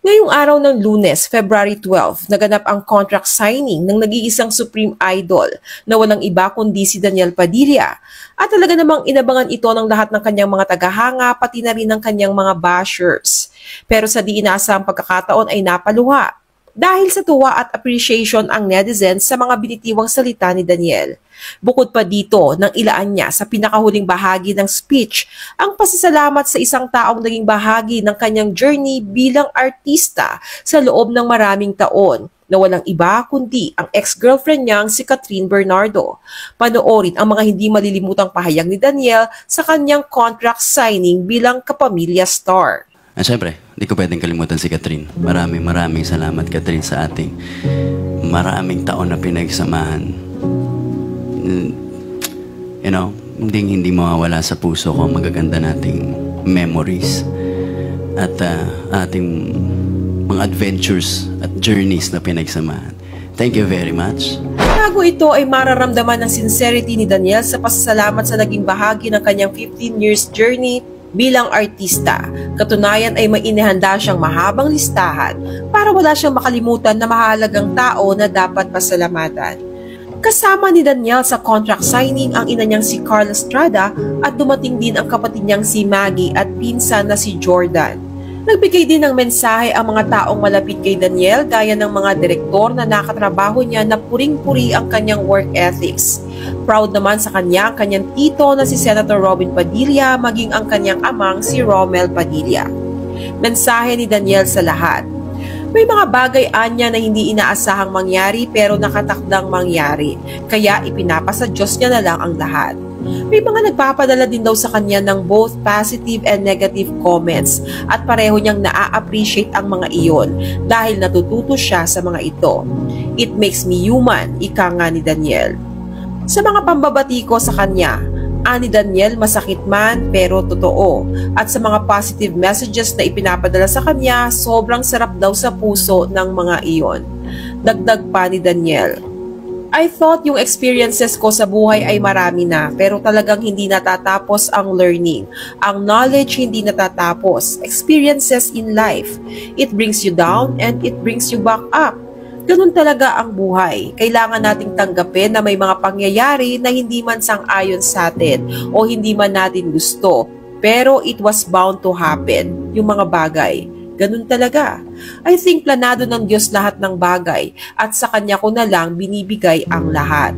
Ngayong araw ng Lunes, February 12, naganap ang contract signing ng nag-iisang Supreme Idol na walang iba kundi si Daniel Padilla. At talaga namang inabangan ito ng lahat ng kanyang mga tagahanga pati na rin ng kanyang mga bashers. Pero sa di inaasahang pagkakataon ay napaluha. Dahil sa tuwa at appreciation ang netizens sa mga binitiwang salita ni Daniel. Bukod pa dito, nang ilaan niya sa pinakahuling bahagi ng speech ang pasasalamat sa isang taong naging bahagi ng kanyang journey bilang artista sa loob ng maraming taon na walang iba kundi ang ex-girlfriend niyang si Catherine Bernardo. Panoorin ang mga hindi malilimutang pahayag ni Daniel sa kanyang contract signing bilang kapamilya star. Siyempre, hindi ko pwedeng kalimutan si Catherine. Maraming salamat, Catherine, sa ating maraming taon na pinagsamahan. You know, hindi mawawala sa puso ko ang magaganda nating memories at ating mga adventures at journeys na pinagsamahan. Thank you very much. Bago ito ay mararamdaman ng sincerity ni Daniel sa pasasalamat sa naging bahagi ng kanyang 15 years journey bilang artista. Katunayan ay may inihanda siyang mahabang listahan para wala siyang makalimutan na mahalagang tao na dapat pasalamatan. Kasama ni Daniel sa contract signing ang ina niyang si Carla Estrada at dumating din ang kapatid niyang si Maggie at pinsan na si Jordan. Nagbigay din ng mensahe ang mga taong malapit kay Daniel gaya ng mga direktor na nakatrabaho niya na puring-puri ang kanyang work ethics. Proud naman sa kanya ang kanyang tito na si Senator Robin Padilla maging ang kanyang amang si Romel Padilla. Mensahe ni Daniel sa lahat. May mga bagay anya na hindi inaasahang mangyari pero nakatakdang mangyari, kaya ipinapasa Diyos niya na lang ang lahat. May mga nagpapadala din daw sa kanya ng both positive and negative comments at pareho niyang naa-appreciate ang mga iyon dahil natututo siya sa mga ito. It makes me human, ika nga ni Daniel. Sa mga pambabati ko sa kanya, ani Daniel masakit man pero totoo at sa mga positive messages na ipinapadala sa kanya, sobrang sarap daw sa puso ng mga iyon. Dagdag pa ni Daniel, I thought yung experiences ko sa buhay ay marami na pero talagang hindi natatapos ang learning. Ang knowledge hindi natatapos. Experiences in life. It brings you down and it brings you back up. Ganun talaga ang buhay. Kailangan nating tanggapin na may mga pangyayari na hindi man sang-ayon sa atin o hindi man natin gusto. Pero it was bound to happen, yung mga bagay. Ganun talaga. I think planado ng Diyos lahat ng bagay at sa Kanya ko na lang binibigay ang lahat.